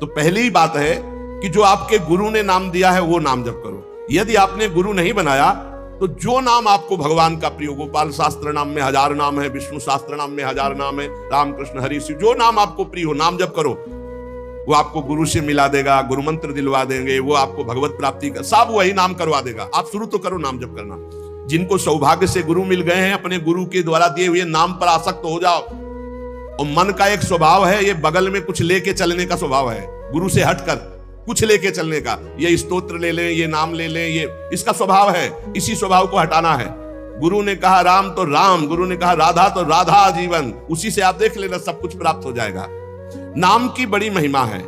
तो पहली ही बात है कि जो आपके गुरु ने नाम दिया है वो नाम जप करो। यदि आपने गुरु नहीं बनाया तो जो नाम आपको भगवान का प्रिय, गोपाल शास्त्र नाम में 1000 नाम है, विष्णु शास्त्र नाम में 1000 नाम है, रामकृष्ण हरि शिव, जो नाम आपको प्रिय हो नाम जप करो। वो आपको गुरु से मिला देगा, गुरु मंत्र दिलवा देंगे, वो आपको भगवत प्राप्ति का सब वही नाम करवा देगा। आप शुरू तो करो नाम जप करना। जिनको सौभाग्य से गुरु मिल गए हैं, अपने गुरु के द्वारा दिए हुए नाम पर आसक्त हो जाओ। और मन का एक स्वभाव है, ये बगल में कुछ लेके चलने का स्वभाव है, गुरु से हटकर कुछ लेके चलने का। ये स्तोत्र ले लें, ये नाम ले लें, ये इसका स्वभाव है। इसी स्वभाव को हटाना है। गुरु ने कहा राम तो राम, गुरु ने कहा राधा तो राधा जीवन, उसी से आप देख लेना सब कुछ प्राप्त हो जाएगा। नाम की बड़ी महिमा है।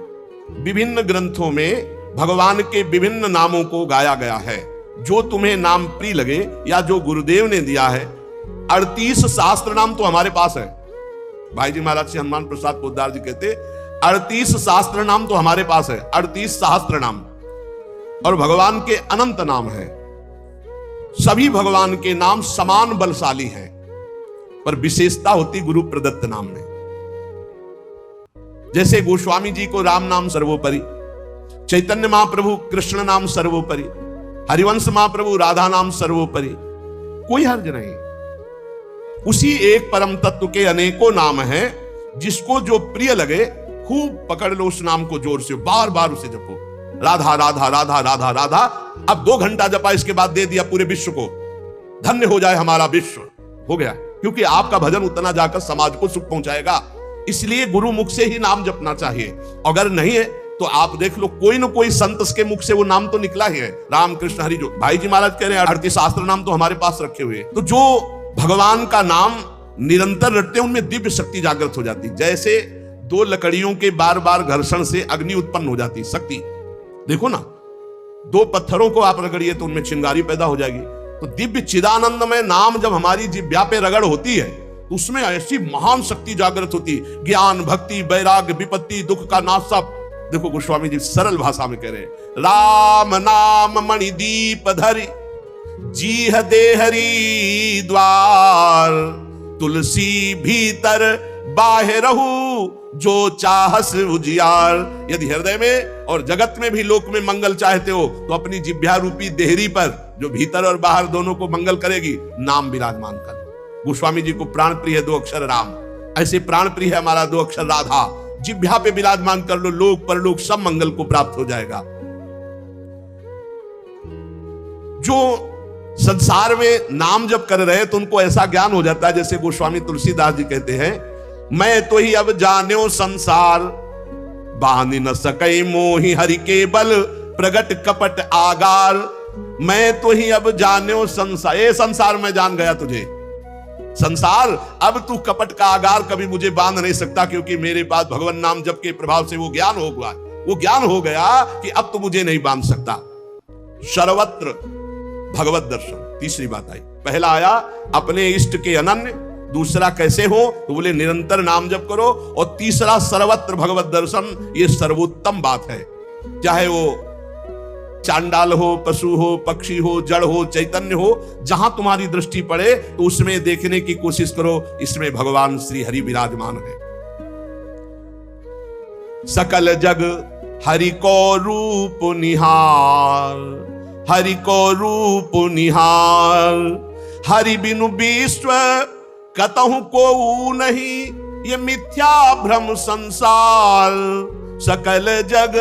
विभिन्न ग्रंथों में भगवान के विभिन्न नामों को गाया गया है। जो तुम्हें नाम प्रिय लगे या जो गुरुदेव ने दिया है। 38 शास्त्र नाम तो हमारे पास है। भाई जी महाराज श्री हनुमान प्रसाद पोद्दार जी कहते 38 शास्त्र नाम तो हमारे पास है, 38 सहस्त्र नाम। और भगवान के अनंत नाम है। सभी भगवान के नाम समान बलशाली हैं, पर विशेषता होती गुरु प्रदत्त नाम में। जैसे गोस्वामी जी को राम नाम सर्वोपरि, चैतन्य महाप्रभु कृष्ण नाम सर्वोपरि, हरिवंश महाप्रभु राधा नाम सर्वोपरि, कोई हर्ज नहीं। उसी एक परम तत्व के अनेकों नाम हैं, जिसको जो प्रिय लगे खूब पकड़ लो उस नाम को जोर से, बार बार उसे जपो। राधा राधा राधा राधा राधा। अब 2 घंटा जपा, इसके बाद दे दिया पूरे विश्व को, धन्य हो जाए हमारा विश्व, हो गया। क्योंकि आपका भजन उतना जाकर समाज को सुख पहुंचाएगा। इसलिए गुरु मुख से ही नाम जपना चाहिए। अगर नहीं है तो आप देख लो, कोई न कोई संत के मुख से वो नाम तो निकला ही है। राम कृष्ण हरि, जो भाई जी महाराज कह रहे हैं 38 शास्त्र नाम तो हमारे पास रखे हुए। तो जो भगवान का नाम निरंतर रटते हैं उनमें दिव्य शक्ति जागृत हो जाती। जैसे 2 लकड़ियों के बार बार घर्षण से अग्नि उत्पन्न हो जाती, शक्ति देखो ना। 2 पत्थरों को आप रगड़िए तो उनमें चिंगारी पैदा हो जाएगी। तो दिव्य चिदानंद में नाम जब हमारी जिह्वा पे रगड़ होती है तो उसमें ऐसी महान शक्ति जागृत होती। ज्ञान भक्ति वैराग्य विपत्ति दुख का नाश सब। देखो गोस्वामी जी सरल भाषा में कह रहे हैं, राम नाम मणि दीप धरि जीह देहरी द्वार, तुलसी भीतर बाहरहु जो चाहस उजियार। यदि हृदय में और जगत में भी लोक में मंगल चाहते हो तो अपनी जिह्वा रूपी देहरी पर, जो भीतर और बाहर दोनों को मंगल करेगी, नाम विराजमान कर। गोस्वामी जी को प्राण प्रिय है 2 अक्षर राम, ऐसे प्राण प्रिय है हमारा 2 अक्षर राधा। जिह्वा पे विराजमान कर लो, लोक परलोक सब मंगल को प्राप्त हो जाएगा। जो संसार में नाम जब कर रहे तो उनको ऐसा ज्ञान हो जाता है, जैसे गोस्वामी तुलसीदास जी कहते हैं, मैं तो ही अब जान्यो संसार, बांध न सकई मोहि हरि के बल, प्रगट कपट आगार। मैं तो ही अब जान्यो संसार, ये संसार में जान गया तुझे। संसार अब तू कपट का आगार कभी मुझे बांध नहीं सकता, क्योंकि मेरे पास भगवान नाम जप के प्रभाव से वो ज्ञान हो गया। वो ज्ञान हो गया कि अब तो मुझे नहीं बांध सकता। सर्वत्र भगवत दर्शन, तीसरी बात आई। पहला आया अपने इष्ट के अनन्य, दूसरा कैसे हो तो बोले निरंतर नाम जप करो, और तीसरा सर्वत्र भगवत दर्शन। ये सर्वोत्तम बात है। चाहे वो चांडाल हो, पशु हो, पक्षी हो, जड़ हो, चैतन्य हो, जहां तुम्हारी दृष्टि पड़े तो उसमें देखने की कोशिश करो, इसमें भगवान श्री हरि विराजमान है। सकल जग हरि को रूप निहार, हरि को रूप निहार, हरि बिनु विश्व कतहु को नहीं, ये मिथ्या भ्रम संसार। सकल जग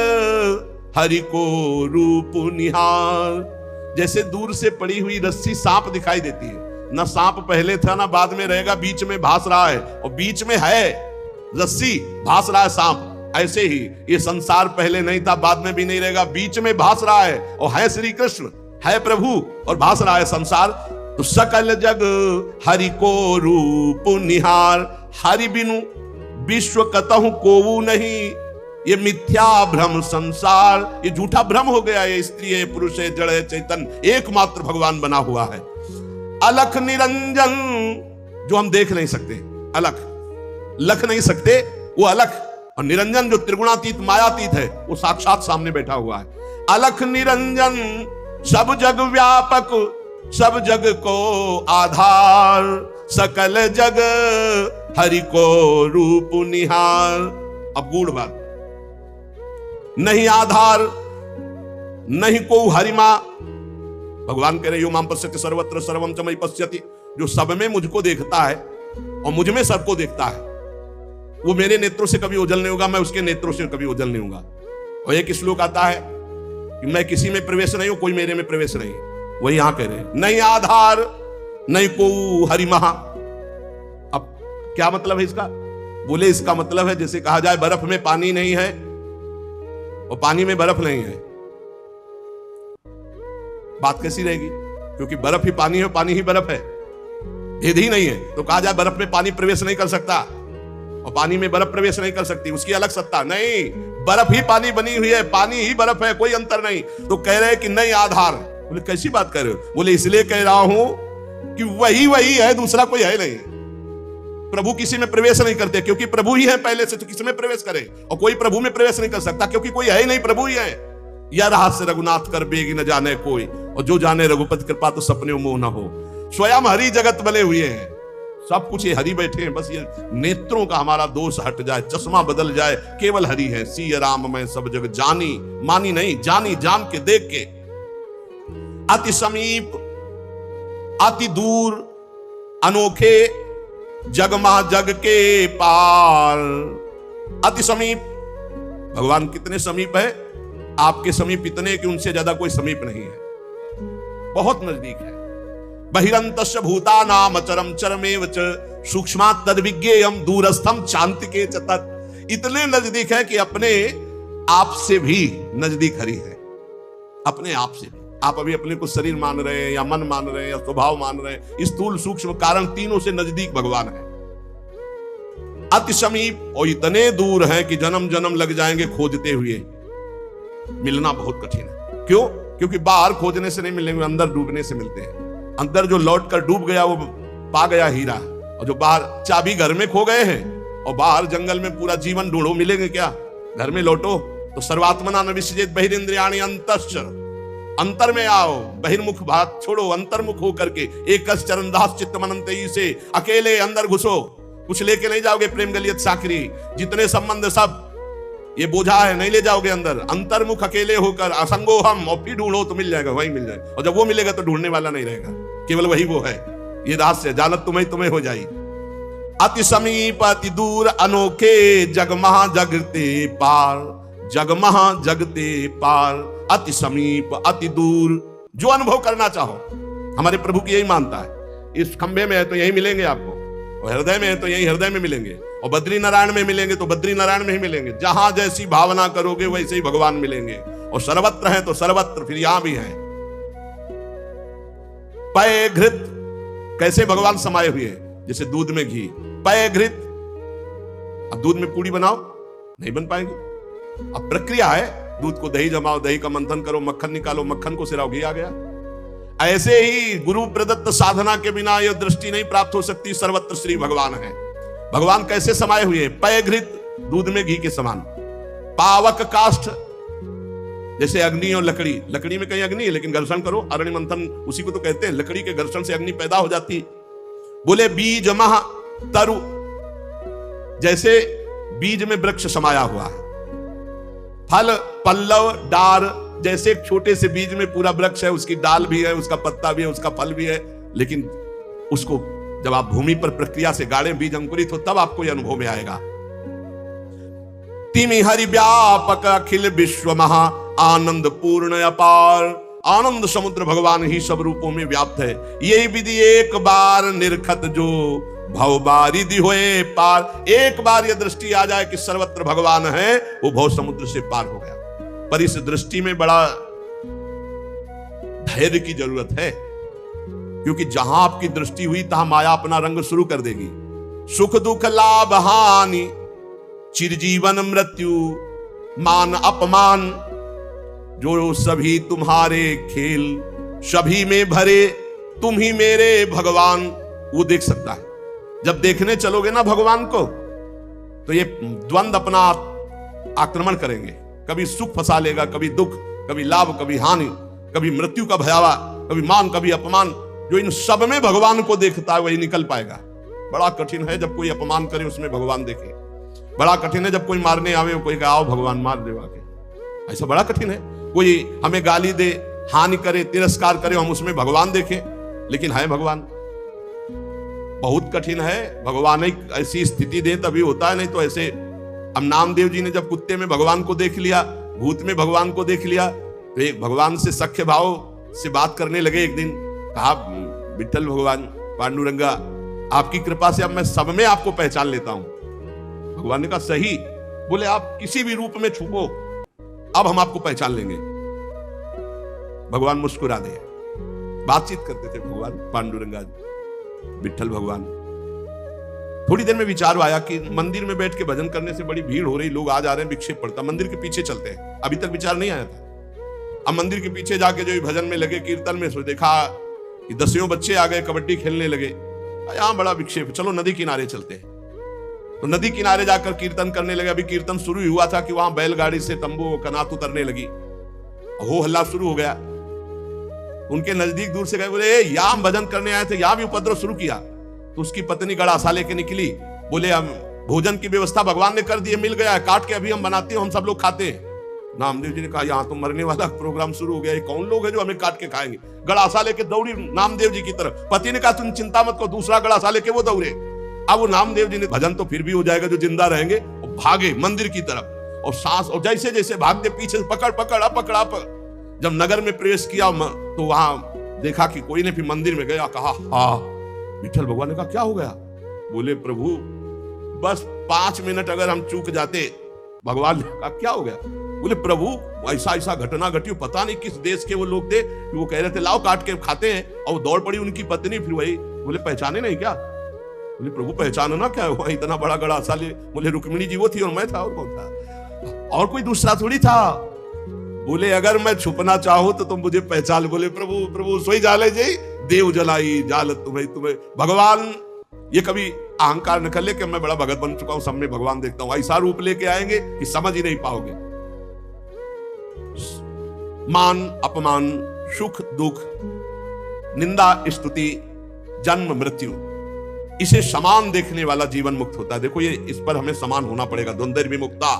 हरि को रूप निहार। जैसे दूर से पड़ी हुई रस्सी सांप दिखाई देती है, ना सांप पहले था ना बाद में रहेगा, बीच में भास रहा है, और बीच में है रस्सी, भास रहा है सांप। ऐसे ही ये संसार पहले नहीं था, बाद में भी नहीं रहेगा, बीच में भास रहा है, और है श्री कृष्ण, है प्रभु, और भास रहा है संसार। तो सकल जग हरि को रूप निहार, हरि बिनु विश्व कतहु कोऊ नहीं, ये मिथ्या भ्रम संसार। ये झूठा भ्रम हो गया। ये स्त्री है, पुरुष है, जड़ है, चैतन्य एकमात्र भगवान बना हुआ है। अलख निरंजन, जो हम देख नहीं सकते, अलख लख नहीं सकते, वो अलख। और निरंजन जो त्रिगुणातीत मायातीत है, वो साक्षात सामने बैठा हुआ है। अलख निरंजन सब जग व्यापक, सब जग को आधार, सकल जग हरि को रूप निहार। अब गूढ़ बात, नहीं आधार, नहीं को हरिमा। भगवान कह रहे यो माम पश्यति सर्वत्र सर्वम च मयि पश्यति, जो सब में मुझको देखता है और मुझ में सबको देखता है, वो मेरे नेत्रों से कभी ओझल नहीं होगा, मैं उसके नेत्रों से कभी ओझल नहीं होगा। और एक श्लोक आता है कि मैं किसी में प्रवेश नहीं हूं, कोई मेरे में प्रवेश नहीं। वही यहां कह रहे हैं, नहीं आधार नहीं को हरिमहा। अब क्या मतलब है इसका? बोले इसका मतलब है जैसे कहा जाए बर्फ में पानी नहीं है और पानी में बर्फ नहीं है, बात कैसी रहेगी? क्योंकि बर्फ ही पानी है, पानी ही बर्फ है, भेद ही नहीं है। तो कहा जाए बर्फ में पानी प्रवेश नहीं कर सकता और पानी में बर्फ प्रवेश नहीं कर सकती, उसकी अलग सत्ता नहीं। बर्फ ही पानी बनी हुई है, पानी ही बर्फ है, कोई अंतर नहीं। तो कह रहे हैं कि नहीं आधार। बोले कैसी बात कर रहे हो? बोले इसलिए कह रहा हूं कि वही वही है, दूसरा कोई है नहीं। प्रभु किसी में प्रवेश नहीं करते क्योंकि प्रभु ही है पहले से, तो किसी में प्रवेश करे? और कोई प्रभु में प्रवेश नहीं कर सकता क्योंकि कोई है ही नहीं, प्रभु ही है। या रहस्य रघुनाथ कर बेगी न जाने कोई, और जो जाने रघुपति कृपा तो सपने मोह न हो। स्वयं हरि जगत बने हुए हैं, सब कुछ ये हरि बैठे हैं। बस ये नेत्रों का हमारा दोष हट जाए, चश्मा बदल जाए, केवल हरि है। सिय राम मैं सब जग जानी, मानी नहीं जानी, जान के देख के। अति समीप अति दूर अनोखे जगमा जग के पार। अति समीप, भगवान कितने समीप है? आपके समीप इतने कि उनसे ज्यादा कोई समीप नहीं है, बहुत नजदीक है। बहिरंतस्य भूतानाम अचरम चरमेव च सूक्ष्मात् तद्विज्ञेयम् दूरस्थम चान्तिके च तत्। इतने नजदीक है कि अपने आप से भी नजदीक हरि है, अपने आप से भी। आप अभी अपने को शरीर मान रहे हैं या मन मान रहे हैं या स्वभाव मान रहे हैं, स्थूल सूक्ष्म कारण तीनों से नजदीक भगवान है। अति समीप और इतने दूर है कि जन्म जन्म लग जाएंगे खोजते हुए, मिलना बहुत कठिन है। क्यों? क्योंकि बाहर खोजने से नहीं मिलेंगे, अंदर डूबने से मिलते हैं। अंदर जो लौट कर डूब गया वो पा गया हीरा, और जो बाहर चाबी घर में खो गए हैं और बाहर जंगल में पूरा जीवन ढूंढो, मिलेंगे क्या? घर में लौटो। तो सर्वात्मना न विसृजेत बहिरिंद्रियाणि अंतश्च, अंतर में आओ, बहिर्मुख बात छोड़ो, अंतर्मुख होकर के एक चरणदास चित्त मनंतई से अकेले अंदर घुसो। कुछ लेके नहीं जाओगे, प्रेम गलियत साकरी जितने संबंध सब ये बोझा है, नहीं ले जाओगे अंदर। अंतर्मुख अकेले होकर असंगो हम, और फिर ढूंढो तो मिल जाएगा, वही मिल जाएगा। और जब वो मिलेगा तो ढूंढने वाला नहीं रहेगा, केवल वही वो है। ये रहस्य जानत तुम्हें तुम्हें हो जाए। अति समीप अति दूर अनोखे जगमहा जगते पार, जगमहा जगते पार। अति समीप अति दूर, जो अनुभव करना चाहो। हमारे प्रभु की यही मानता है, इस खंबे में है तो यही मिलेंगे आपको, और हृदय में है तो यही हृदय में मिलेंगे, और बद्री नारायण में मिलेंगे तो बद्री नारायण में ही मिलेंगे। जहां जैसी भावना करोगे वैसे ही भगवान मिलेंगे। और सर्वत्र है तो सर्वत्र फिर यहां भी है। पय घृत, कैसे भगवान समाये हुए हैं? जैसे दूध में घी। पय घृत, अब दूध में पूड़ी बनाओ, नहीं बन पाएगी। अब प्रक्रिया है, दूध को दही जमाओ, दही का मंथन करो, मक्खन निकालो, मक्खन को सिराओ, घी आ गया। ऐसे ही गुरु प्रदत्त साधना के बिना यह दृष्टि नहीं प्राप्त हो सकती। सर्वत्र श्री भगवान है। भगवान कैसे समाये हुए? पय घृत, दूध में घी के समान। पावक काष्ठ, जैसे अग्नि और लकड़ी। लकड़ी में कहीं अग्नि है लेकिन घर्षण करो, अरण्य मंथन उसी को तो कहते हैं, लकड़ी के घर्षण से अग्नि पैदा हो जाती। बोले बीज मह तरु, जैसे बीज में वृक्ष समाया हुआ है। फल पल्लव डार, जैसे एक छोटे से बीज में पूरा वृक्ष है, उसकी डाल भी है, उसका पत्ता भी है, उसका फल भी है। लेकिन उसको जब आप भूमि पर प्रक्रिया से गाड़े, बीज अंकुरित हो, तब आपको यह अनुभव में आएगा। तिमि हरि व्यापक अखिल विश्व महा आनंद पूर्ण अपार। आनंद समुद्र भगवान ही सब रूपों में व्याप्त है। यही विधि एक बार निरखत जो भव बारिधि होए पार। एक बार यह दृष्टि आ जाए कि सर्वत्र भगवान है, वो भव समुद्र से पार हो गया। पर इस दृष्टि में बड़ा धैर्य की जरूरत है, क्योंकि जहां आपकी दृष्टि हुई तहां माया अपना रंग शुरू कर देगी। सुख दुख लाभ हानि, चिरजीवन मृत्यु, मान अपमान, जो सभी तुम्हारे खेल, सभी में भरे तुम ही मेरे भगवान, वो देख सकता है। जब देखने चलोगे ना भगवान को, तो ये द्वंद अपना आक्रमण करेंगे। कभी सुख फंसा लेगा, कभी दुख, कभी लाभ, कभी हानि, कभी मृत्यु का भयावा, कभी मान, कभी अपमान। जो इन सब में भगवान को देखता है वही निकल पाएगा। बड़ा कठिन है जब कोई अपमान करे उसमें भगवान देखे। बड़ा कठिन है जब कोई मारने आवे, कोई कहे आओ भगवान मार देवा के, ऐसा बड़ा कठिन है। कोई हमें गाली दे, हानि करे, तिरस्कार करे, हम उसमें भगवान देखें, लेकिन है भगवान। बहुत कठिन है। भगवान एक ऐसी स्थिति दे तभी होता है, नहीं तो ऐसे। अब नामदेव जी ने जब कुत्ते में भगवान को देख लिया, भूत में भगवान को देख लिया, तो एक भगवान से सख्य भाव से बात करने लगे। एक दिन कहा, विठल भगवान, पांडुरंगा, आपकी कृपा से अब मैं सब में आपको पहचान लेता हूं। भगवान ने कहा, सही। बोले, आप किसी भी रूप में छुपो, अब हम आपको पहचान लेंगे। भगवान मुस्कुरा दे। बातचीत करते थे भगवान पांडुरंगा विठल भगवान। थोड़ी देर में विचार आया कि मंदिर में बैठ के भजन करने से बड़ी भीड़ हो रही, लोग आ जा रहे हैं, विक्षेप पड़ता, मंदिर के पीछे चलते हैं। अभी तक विचार नहीं आया था। अब मंदिर के पीछे जाके जो भजन में लगे, कीर्तन में, सो देखा कि 10 बच्चे आ गए, कबड्डी खेलने लगे। यहां बड़ा विक्षेप, चलो नदी किनारे चलते हैं। तो नदी किनारे जाकर कीर्तन करने लगे। अभी कीर्तन शुरू ही हुआ था कि वहां बैलगाड़ी से तंबू कनात उतरने लगी, हो हल्ला शुरू हो गया। उनके नजदीक दूर से गए, बोले, यहां हम भजन करने आए थे, यहां भी उपद्रव शुरू किया। तो उसकी पत्नी गड़ासा लेके निकली। बोले, हम भोजन की व्यवस्था भगवान ने कर दी है, मिल गया है, काट के अभी हम बनाते हैं, हम सब लोग खाते हैं। नामदेव जी ने कहा, यहाँ तो मरने वाला प्रोग्राम शुरू हो गया, ये कौन लोग है जो हमें काट के खाएंगे। गड़ासा लेके दौड़ी नामदेव जी की तरफ। पति ने कहा, तुम चिंता मत करो, दूसरा गड़ासा लेके वो दौड़े। अब वो नामदेव जी ने, भजन तो फिर भी हो जाएगा जो जिंदा रहेंगे, भागे मंदिर की तरफ। और सांस, और जैसे जैसे भागते, पीछे से पकड़ पकड़ पकड़ा। जब नगर में प्रवेश किया तो वहां देखा कि कोई ने, फिर मंदिर में गया, कहा, हाँ। विठल भगवान ने कहा, क्या हो गया? बोले, प्रभु बस 5 मिनट अगर हम चूक जाते। भगवान ने कहा, क्या हो गया? बोले, प्रभु ऐसा ऐसा घटना घटी, पता नहीं किस देश के वो लोग थे, वो कह रहे थे लाओ काट के खाते हैं, और दौड़ पड़ी उनकी पत्नी। फिर वही बोले, पहचाने नहीं क्या? बोले, प्रभु पहचानना क्या हुआ, इतना बड़ा गड़ा साले। बोले, रुक्मिणी जी वो थी और मैं था, और कौन था? और कोई दूसरा थोड़ी था। बोले, अगर मैं छुपना चाहूं तो तुम मुझे पहचान। बोले, प्रभु प्रभु सोई जाले जी, देव जलाई जाल तुम्हें। भगवान ये कभी अहंकार न कर ले कि मैं बड़ा भगत बन चुका हूं, सब में भगवान देखता हूं। ऐसा रूप लेके आएंगे कि समझ ही नहीं पाओगे। मान अपमान, सुख दुख, निंदा स्तुति, जन्म मृत्यु, इसे समान देखने वाला जीवन मुक्त होता है। देखो, ये इस पर हमें समान होना पड़ेगा। द्वंद्व विमुक्ता,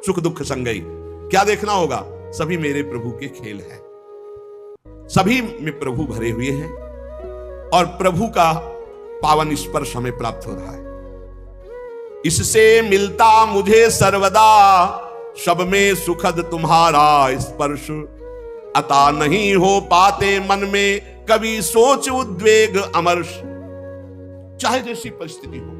सुख दुख संगई। क्या देखना होगा? सभी मेरे प्रभु के खेल हैं, सभी में प्रभु भरे हुए हैं, और प्रभु का पावन स्पर्श हमें प्राप्त हो रहा है। इससे मिलता मुझे सर्वदा, सब में सुखद तुम्हारा स्पर्श। अता नहीं हो पाते मन में कभी सोच उद्वेग अमर्ष। चाहे जैसी परिस्थिति हो,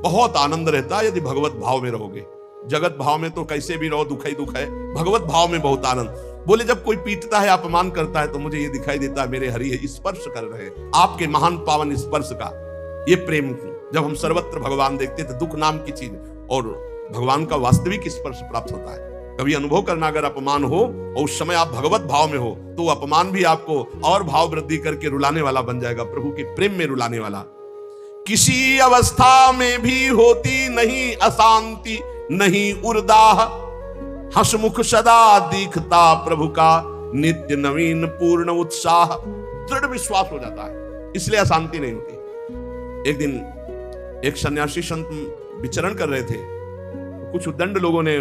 बहुत आनंद रहता है यदि भगवत भाव में रहोगे। जगत भाव में तो कैसे भी रहो, दुख ही दुख है। भगवत भाव में बहुत आनंद। बोले, जब कोई पीटता है, अपमान करता है, तो मुझे ये दिखाई देता है मेरे हरि स्पर्श कर रहे हैं, आपके महान पावन स्पर्श का ये प्रेम। जब हम सर्वत्र भगवान देखते हैं तो दुख नाम की चीज और भगवान का वास्तविक स्पर्श प्राप्त होता है। कभी अनुभव करना, अगर अपमान हो और उस समय आप भगवत भाव में हो, तो अपमान भी आपको और भाव वृद्धि करके रुलाने वाला बन जाएगा, प्रभु के प्रेम में रुलाने वाला। किसी अवस्था में भी होती नहीं अशांति, नहीं उर्दाह, हसमुख सदा दिखता प्रभु का नित्य नवीन पूर्ण उत्साह। दृढ़ विश्वास हो जाता है, इसलिए अशांति नहीं होती। एक दिन एक सन्यासी संत विचरण कर रहे थे, कुछ उद्दंड लोगों ने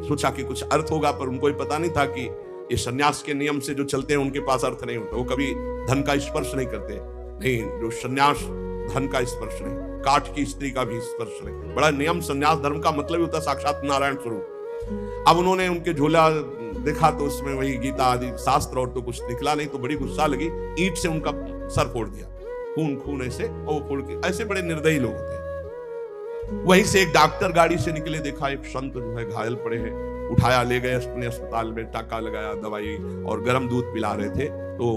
सोचा कि कुछ अर्थ होगा, पर उनको पता नहीं था कि ये सन्यास के नियम से जो चलते हैं उनके पास अर्थ नहीं होता। वो कभी धन का स्पर्श नहीं करते। नहीं, जो सन्यास धन का स्पर्श नहीं, काठ की स्त्री का भी स्पर्श नहीं। बड़ा नियम, सन्यास धर्म का मतलब ही होता है साक्षात नारायण स्वरूप। अब उन्होंने उनके झोला देखा तो उसमें वही गीता आदि शास्त्र और तो कुछ निकला नहीं, तो बड़ी गुस्सा लगी, ईंट से उनका सर फोड़ दिया, खून खून ऐसे, और वो फोड़ के। ऐसे बड़े निर्दयी लोग होते हैं। वहीं से एक डॉक्टर गाड़ी से निकले, देखा एक संत जो है घायल पड़े हैं, उठाया ले गए अपने अस्पताल में, टाका लगाया, दवाई और गर्म दूध पिला रहे थे। तो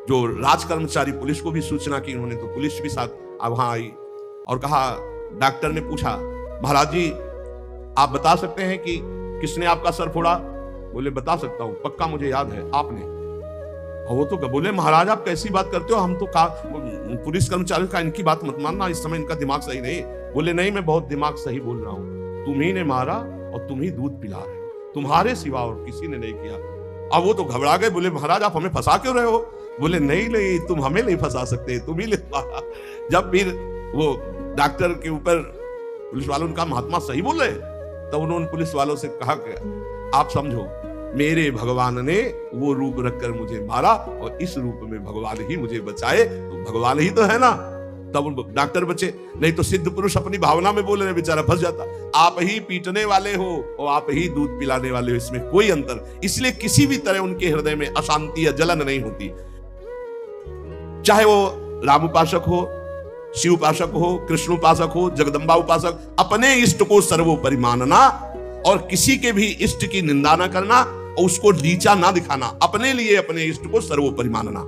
जो राज कर्मचारी पुलिस को भी सूचना की उन्होंने, तो पुलिस भी साथ वहां आई और कहा, डॉक्टर ने पूछा, महाराज जी आप बता सकते हैं कि किसने आपका सर फोड़ा? बोले, बता सकता हूं, पक्का मुझे याद है, आपने। और वो तो बोले, महाराज आप कैसी बात करते हो, हम तो पुलिस कर्मचारी का इनकी बात मत मानना, इस समय इनका दिमाग सही नहीं। बोले, नहीं मैं बहुत दिमाग सही बोल रहा हूं, तुम ही ने मारा और तुम ही दूध पिला रहे हो, तुम्हारे सिवा और किसी ने नहीं किया। अब वो तो घबरा गए, बोले, महाराज आप हमें फंसा क्यों रहे हो? बोले, नहीं नहीं तुम हमें नहीं फंसा सकते, तुम ही ले मारा। जब फिर वो डॉक्टर के ऊपर पुलिस वालों ने कहा, महात्मा सही बोल रहे, तब उन्होंने पुलिस वालों से कहा आप समझो, मेरे भगवान ने वो रूप रखकर मुझे मारा और इस रूप में भगवान ही मुझे बचाए, तो भगवान ही तो है ना, तब उनको डॉक्टर बचे। नहीं तो सिद्ध पुरुष अपनी भावना में बोले, बेचारा फंस जाता। आप ही पीटने वाले हो और आप ही दूध पिलाने वाले हो, इसमें कोई अंतर। इसलिए किसी भी तरह उनके हृदय में अशांति या जलन नहीं होती। चाहे वो राम उपासक हो, शिव उपासक हो, कृष्ण उपासक हो, जगदम्बा उपासक, अपने इष्ट को सर्वोपरि मानना और किसी के भी इष्ट की निंदा न करना और उसको नीचा ना दिखाना, अपने लिए अपने इष्ट को सर्वोपरि मानना।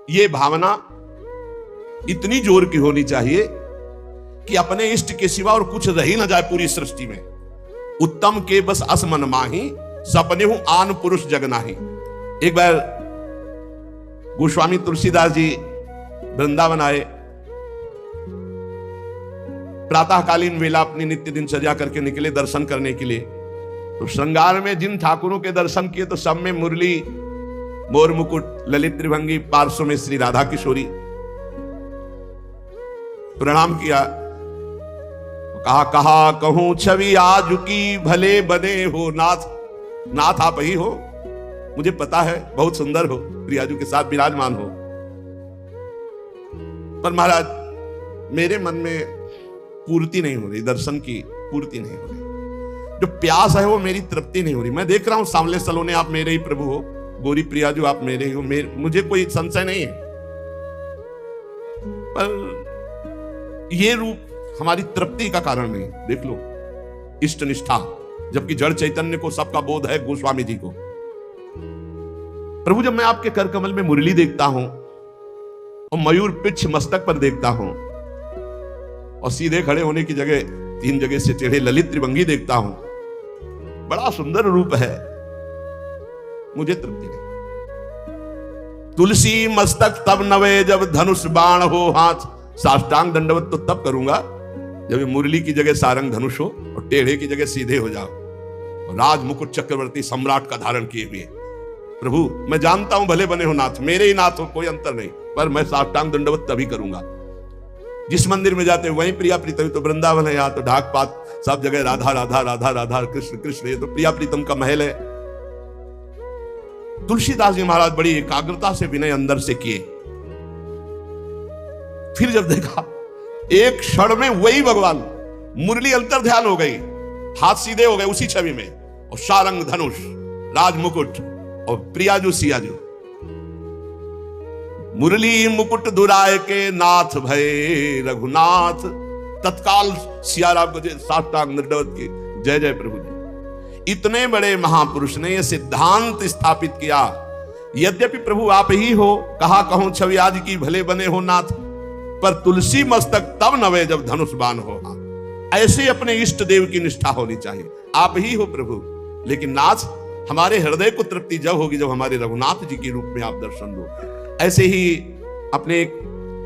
ये भावना इतनी जोर की होनी चाहिए कि अपने इष्ट के सिवा और कुछ रह ही ना जाए पूरी सृष्टि में। उत्तम के बस असमन माही, सपने हूं आन पुरुष जग नाही। एक बार गोस्वामी तुलसीदास जी वृंदावन आए, प्रातःकालीन वेला अपनी नित्य दिनचर्या करके निकले दर्शन करने के लिए। तो श्रृंगार में जिन ठाकुरों के दर्शन किए तो सब में मुरली, मोर मुकुट, ललित त्रिभंगी, पार्श्व में श्री राधा किशोरी। प्रणाम किया, कहा कहा कहूं छवि आज की भले बने हो नाथ। नाथ आप ही हो, मुझे पता है बहुत सुंदर हो, प्रियाजू के साथ विराजमान हो, पर महाराज मेरे मन में पूर्ति नहीं हो रही, दर्शन की पूर्ति नहीं हो रही। जो प्यास है वो मेरी तृप्ति नहीं हो रही। मैं देख रहा हूं सांवले सलोने आप मेरे ही प्रभु हो, गोरी प्रियाजू आप मेरे ही हो, मुझे कोई संशय नहीं है, पर ये रूप हमारी तृप्ति का कारण नहीं। देख लो, इष्ट निष्ठा, जबकि जड़ चैतन्य को सबका बोध है, गोस्वामी जी को। प्रभु जब मैं आपके कर कमल में मुरली देखता हूं और मयूर पिछ मस्तक पर देखता हूं और सीधे खड़े होने की जगह 3 जगह से टेढ़े ललित त्रिभंगी देखता हूं, बड़ा सुंदर रूप है, मुझे तृप्ति नहीं। तुलसी मस्तक तब नवे जब धनुष बाण हो हाथ। साष्टांग दंडवत तो तब करूंगा जब मुरली की जगह सारंग धनुष हो और टेढ़े की जगह सीधे हो जाओ, राज मुकुट चक्रवर्ती सम्राट का धारण किए हुए। प्रभु मैं जानता हूं भले बने हो नाथ, मेरे ही नाथ हो, कोई अंतर नहीं, पर मैं साष्टांग दंडवत तभी करूंगा। जिस मंदिर में जाते हैं वहीं प्रिया प्रीतम, तो वृंदावन है, यहाँ तो ढाक पात सब जगह राधा राधा राधा राधा, कृष्ण कृष्ण, ये तो प्रिया प्रीतम का महल है। तुलसीदास जी महाराज बड़ी एकाग्रता से विनय अंदर से किए। फिर जब देखा एक क्षण में वही भगवान, मुरली अंतर ध्यान हो गई, हाथ सीधे हो गए उसी छवि में, और सारंग धनुष, राज मुकुट और प्रियाजू सियाजू। मुरली मुकुट दुराय के नाथ भय रघुनाथ। तत्काल सियाराम को साष्टांग दंडवत की, जय जय प्रभु जी। इतने बड़े महापुरुष ने यह सिद्धांत स्थापित किया, यद्यपि प्रभु आप ही हो, कहा कहूं छवि आज की भले बने हो नाथ, पर तुलसी मस्तक तब नवे जब धनुष बाण हो हाथ। ऐसे अपने इष्ट देव की निष्ठा होनी चाहिए। आप ही हो प्रभु, लेकिन नाथ हमारे हृदय को तृप्ति जब होगी जब हमारे रघुनाथ जी के रूप में आप दर्शन दो। ऐसे ही अपने एक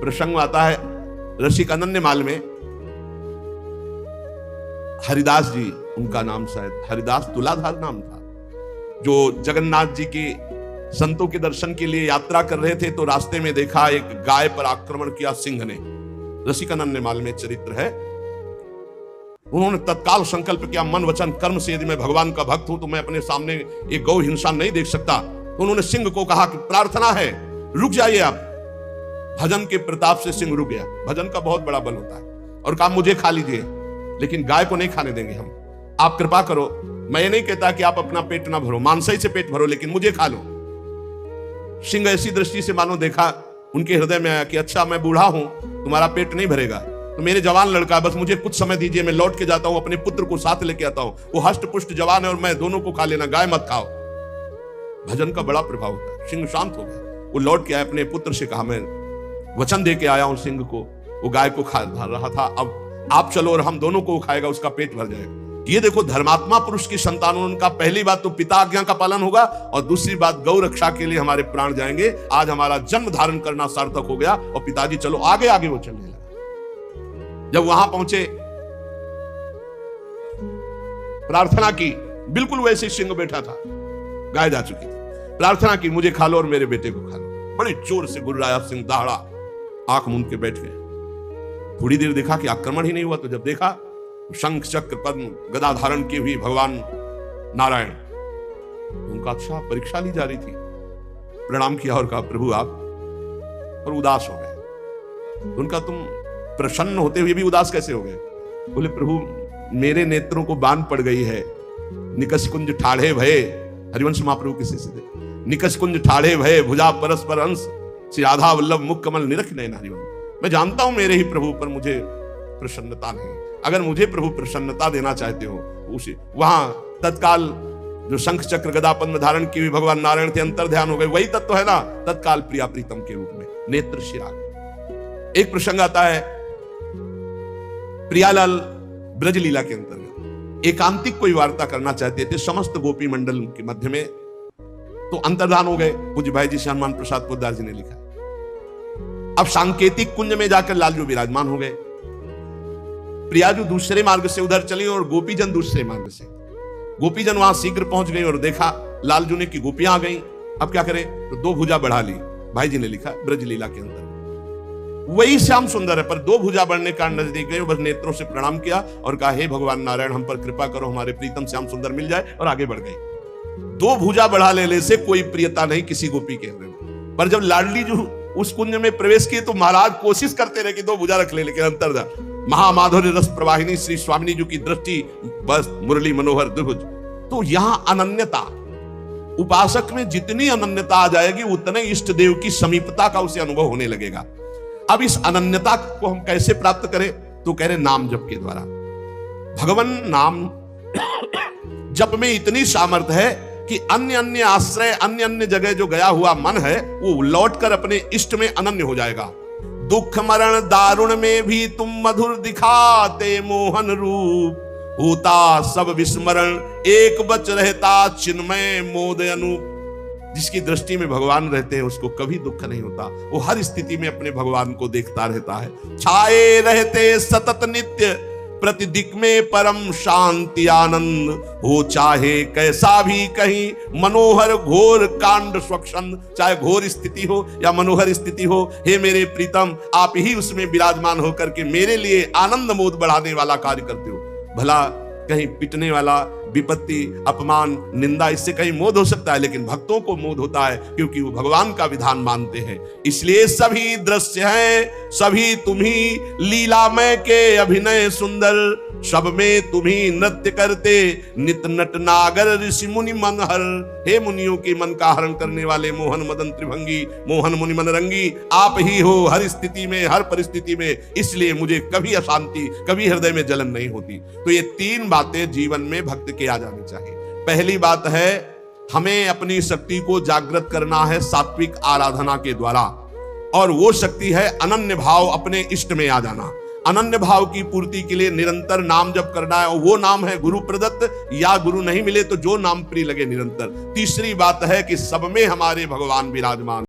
प्रसंग आता है रसिक अनन्यमाल में, हरिदास जी उनका नाम, शायद हरिदास तुलाधार नाम था, जो जगन्नाथ जी के संतों के दर्शन के लिए यात्रा कर रहे थे, तो रास्ते में देखा एक गाय पर आक्रमण किया सिंह ने। रसिक अनन्यमाल में चरित्र है। उन्होंने तत्काल संकल्प किया, मन वचन कर्म से यदि मैं भगवान का भक्त हूं तो मैं अपने सामने एक गौ हिंसा नहीं देख सकता। तो उन्होंने सिंह को कहा कि प्रार्थना है, रुक जाइए आप। भजन के प्रताप से सिंह रुक गया। भजन का बहुत बड़ा बल होता है। और कहा मुझे खा लीजिए, लेकिन गाय को नहीं खाने देंगे हम, आप कृपा करो। मैं ये नहीं कहता कि आप अपना पेट ना भरो, मानसई से पेट भरो, लेकिन मुझे खा लो। सिंह ऐसी दृष्टि से मानो देखा, उनके हृदय में आया कि अच्छा मैं बूढ़ा हूं, तुम्हारा पेट नहीं भरेगा, तो मेरे जवान लड़का, बस मुझे कुछ समय दीजिए, मैं लौट के जाता हूं, अपने पुत्र को साथ लेके आता हूं, वो हष्ट पुष्ट जवान है और मैं, दोनों को खा लेना, गाय मत खाओ। भजन का बड़ा प्रभाव होता है। सिंह शांत हो गया, वो लौट के आया, अपने पुत्र से कहा मैं वचन दे के आया हूं सिंह को, वो गाय को खा रहा था, अब आप चलो और हम दोनों को खाएगा, उसका पेट भर जाएगा। ये देखो, धर्मात्मा पुरुष की संतान, उनका पहली बात तो पिता आज्ञा का पालन होगा और दूसरी बात गौ रक्षा के लिए हमारे प्राण जाएंगे। आज हमारा जन्म धारण करना सार्थक हो गया और पिताजी चलो आगे आगे वो चलने लगा। जब वहां पहुंचे, प्रार्थना की, बिल्कुल वैसे सिंह बैठा था, गाय जा चुकी थी, प्रार्थना की मुझे खा लो और मेरे बेटे को खा लो। बड़ी जोर से गुर्राया सिंह, दहाड़ा, आंख मूंद के बैठ गए। थोड़ी देर देखा कि आक्रमण ही नहीं हुआ, तो जब देखा शंख चक्र पद्म गदा धारण किए हुए भगवान नारायण, उनका अच्छा परीक्षा ली जा रही थी। प्रणाम किया और कहा प्रभु आप, और उदास हो गए। उनका तुम प्रसन्न होते हुए भी उदास कैसे हो गए? बोले प्रभु मेरे नेत्रों को बांध पड़ गई है, निकष कुंज ठाढ़े भये, हरिवंश महाप्रभु किसी से दे, निकष कुंज ठाढ़े भये भुजा परस्पर अंश, श्री राधा वल्लभ मुख कमल निरख नयन हरिवंश। मैं जानता हूं मेरे ही प्रभु पर मुझे प्रसन्नता नहीं, अगर मुझे प्रभु प्रसन्नता देना चाहते हो उसे, वहां तत्काल जो शंख चक्र गदा पद्म धारण की हुई भगवान नारायण थे, अंतर ध्यान हो गए, वही तत्व है ना, तत्काल प्रिया प्रीतम के रूप में नेत्र शिराग। एक प्रसंग आता है प्रियालाल ब्रजलीला के अंतर्गत, एकांतिक कोई वार्ता करना चाहते थे समस्त गोपी मंडल के मध्य में, तो अंतर्धान हो गए। पूज्य भाई जी श्री हनुमान प्रसाद पोद्दार जी ने लिखा। अब सांकेतिक कुंज में जाकर लालजू विराजमान हो गए, प्रियाजू दूसरे मार्ग से उधर चली और गोपीजन दूसरे मार्ग से। गोपीजन वहां शीघ्र पहुंच गई और देखा लालजू ने कि गोपियां आ गई, अब क्या करें, तो दो भुजा बढ़ा ली। भाई जी ने लिखा ब्रजलीला के अंदर वही श्याम सुंदर है, पर दो भुजा बढ़ने का नजदीक गए, बस नेत्रों से प्रणाम किया और कहा हे भगवान नारायण हम पर कृपा करो, हमारे प्रीतम श्याम सुंदर मिल जाए, और आगे बढ़ गई। दो भुजा बढ़ा लेने से कोई प्रियता नहीं किसी गोपी के अंदर, पर जब लाडली जो उस कुंज में प्रवेश किए तो महाराज कोशिश करते रहे कि दो भुजा रख ले, लेकिन अंतर्धान महामाधुर्य रस प्रवाहिनी श्री स्वामिनी जी की दृष्टि बस मुरली मनोहर द्विभुज। तो यहां अनन्यता, उपासक में जितनी अनन्यता आ जाएगी उतने इष्ट देव की समीपता का उसे अनुभव होने लगेगा। अब इस अनन्यता को हम कैसे प्राप्त करें, तो कह रहे नाम जप के द्वारा। भगवान नाम जप में इतनी सामर्थ्य है कि अन्य अन्य आश्रय, अन्य अन्य जगह जो गया हुआ मन है वो लौटकर अपने इष्ट में अनन्य हो जाएगा। दुख मरण दारुण में भी तुम मधुर दिखाते मोहन रूप, होता सब विस्मरण एक बच रहता चिन्मय मोद अनूप। जिसकी दृष्टि में भगवान रहते हैं उसको कभी दुख नहीं होता, वो हर स्थिति में अपने भगवान को देखता रहता है। छाए रहते सतत नित्य प्रतिदिक में परम शांति आनंद, हो चाहे कैसा भी कहीं मनोहर घोर कांड स्वच्छंद। चाहे घोर स्थिति हो या मनोहर स्थिति हो, हे मेरे प्रीतम आप ही उसमें विराजमान होकर के मेरे लिए आनंद मोद बढ़ाने वाला कार्य करते हो। भला कहीं पिटने वाला, विपत्ति, अपमान, निंदा, इससे कहीं मोद हो सकता है, लेकिन भक्तों को मोद होता है क्योंकि वो भगवान का विधान मानते हैं। इसलिए सभी दृश्य हैं, सभी तुम्ही लीलामय के अभिनय सुंदर, सब में तुम्ही नृत्य करते नित नट नागर ऋषि मुनि मन हर। हे मुनियों के मन का हरण करने वाले मोहन मदन त्रिभंगी, मोहन मुनि मन रंगी आप ही हो हर स्थिति में, हर परिस्थिति में। इसलिए मुझे कभी अशांति, कभी हृदय में जलन नहीं होती। तो ये तीन बातें जीवन में भक्त के आ जानी चाहिए। पहली बात है हमें अपनी शक्ति को जागृत करना है सात्विक आराधना के द्वारा, और वो शक्ति है अनन्य भाव, अपने इष्ट में आ जाना। अनन्य भाव की पूर्ति के लिए निरंतर नाम जप करना है, और वो नाम है गुरु प्रदत्त, या गुरु नहीं मिले तो जो नाम प्रिय लगे निरंतर। तीसरी बात है कि सब में हमारे भगवान विराजमान।